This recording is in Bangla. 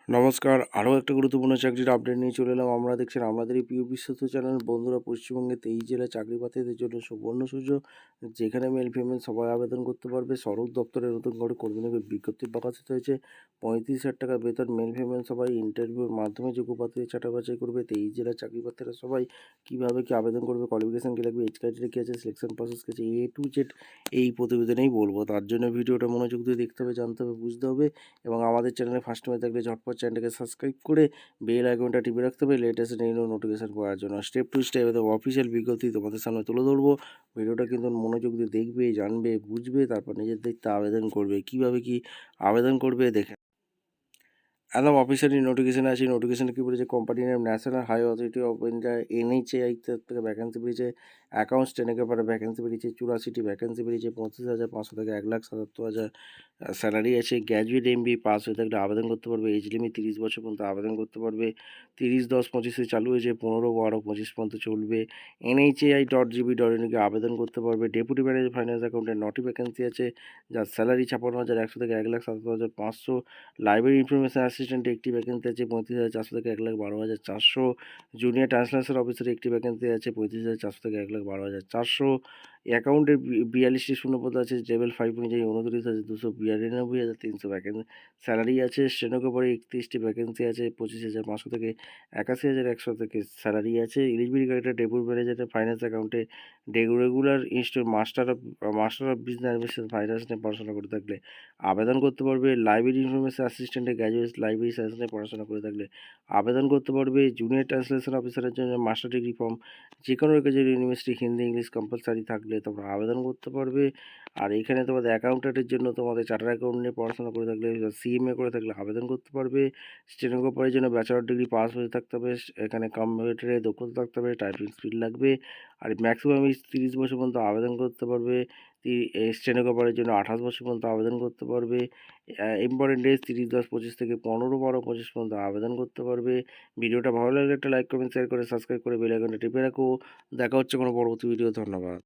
নমস্কার, আরও একটা গুরুত্বপূর্ণ চাকরির আপডেট নিয়ে চলে এলাম। আমরা দেখছেন আপনাদেরই প্রিয় বিশ্বস্ত চ্যানেল। বন্ধুরা, পশ্চিমবঙ্গে 23 জেলায় চাকরি প্রার্থীদের জন্য সুবর্ণ সুযোগ, যেখানে মেল ফিমেল সবাই আবেদন করতে পারবে। সড়ক দপ্তরে নতুন করে কর্মী নিয়োগের বিজ্ঞপ্তি প্রকাশিত হয়েছে। 35,000 টাকা বেতন, মেল ফিমেল সবাই ইন্টারভিউর মাধ্যমে যোগ্য প্রার্থীদের ছাঁটাই বাছাই করবে। 23 জেলার চাকরি প্রার্থীরা সবাই কীভাবে কী আবেদন করবে, কোয়ালিফিকেশান কী লাগবে, এজ ক্রাইটেরিয়া কী আছে, সিলেকশন প্রসেস কী আছে, A to Z এই প্রতিবেদনেই বলবো। তার জন্য ভিডিওটা মনোযোগ দিয়ে দেখতে হবে, জানতে হবে, বুঝতে হবে। এবং আমাদের চ্যানেলে ফার্স্ট টাইমে থাকলে ঝটপট চ্যানেলটাকে সাবস্ক্রাইব করে বেল আইকনটা টিপে রাখতে হবে লেটেস্ট নিউ নোটিফিকেশান পাওয়ার জন্য। স্টেপ টু স্টেপ একদম অফিসিয়াল বিজ্ঞপ্তি তোমাদের সামনে তুলে ধরবো। ভিডিওটা কিন্তু মনোযোগ দিয়ে দেখবে, জানবে, বুঝবে, তারপর নিজের দায়িত্বে আবেদন করবে। কীভাবে কী আবেদন করবে দেখে একদম অফিসিয়ালি নোটিফিকেশান আছে। নোটিফিকেশানে কী বলেছে, company name national highway authority of India NHAI থেকে ভ্যাকেন্সি বেরিয়েছে। অ্যাকাউন্টস স্টেনোগ্রাফারে ভ্যাকেন্সি বেরিয়েছে 84টি ভ্যাকেন্সি বেরিয়েছে। 25,500 থেকে 1,77,000 স্যালারি আছে। গ্র্যাজুয়েট MBA পাস হয়ে থাকলে আবেদন করতে পারবে। এজ লিমিট 30 বছর পর্যন্ত আবেদন করতে পারবে। 30/10/25 চালু হয়েছে, 15/12/25 পর্যন্ত চলবে। NHAI.gov.in গিয়ে আবেদন করতে পারবে। ডেপুটি ম্যানেজার ফাইন্যান্স অ্যাকাউন্টেন্ট 9টি ভ্যাকেন্সি আছে, যার স্যালারি 56,100 থেকে 1,77,500। লাইব্রেরি ইনফরমেশন অ্যাসিস্ট্যান্টে একটি ভ্যাকেন্সি আছে 35,400 থেকে 1,12,400। জুনিয়র ট্রান্সলেশন অফিসারে একটি ভ্যাকেন্সি আছে 35,400 থেকে 1,12,400। অ্যাকাউন্টে 42টি শূন্যপদ আছে, লেভেল 5 অনুযায়ী 29,292,300 ভ্যাকেন্সি স্যালারি আছে। স্টেনোগ্রাফারে 31টি ভ্যাকেন্সি আছে 25,500 থেকে 81,100 থেকে স্যালারি আছে। Eligibility criteria, deputy manager finance অ্যাকাউন্টে regular master of business administration finance নিয়ে পড়াশোনা করে থাকলে আবেদন করতে পারবে। লাইব্রেরি ইনফরমেশন অ্যাসিস্ট্যান্টে গ্র্যাজুয়েট লাইব্রেরি সায়েন্স নিয়ে পড়াশোনা করে থাকলে আবেদন করতে পারবে। জুনিয়র ট্রান্সলেশন অফিসারের জন্য মাস্টার ডিগ্রি ফর্ম যে কোনো regular university Hindi English compulsory থাকলে তোমরা আবেদন করতে পারবে। আর এখানে তোমাদের অ্যাকাউন্টেন্টের জন্য তোমাদের চার্টার অ্যাকাউন্ট নিয়ে পড়াশোনা করে থাকলে, CMA করে থাকলে আবেদন করতে পারবে। স্টেনোগ্রাফারের জন্য ব্যাচেলর ডিগ্রি পাস হয়ে থাকতে হবে। এখানে কম্পিউটারে দক্ষতা থাকতে হবে, টাইপিং স্পিড লাগবে। আর ম্যাক্সিমাম 30 বছর পর্যন্ত আবেদন করতে পারবে। স্টেনোগ্রাফারের জন্য 28 বছর পর্যন্ত আবেদন করতে পারবে। ইম্পর্টেন্ট ডেজ 30/10/25 থেকে 15/12/25 পর্যন্ত আবেদন করতে পারবে। ভিডিওটা ভালো লাগলে একটা লাইক, কমেন্ট, শেয়ার করে সাবস্ক্রাইব করে বেল আইকনটা টিপে রাখো। দেখা হচ্ছে কোনো পরবর্তী ভিডিও। ধন্যবাদ।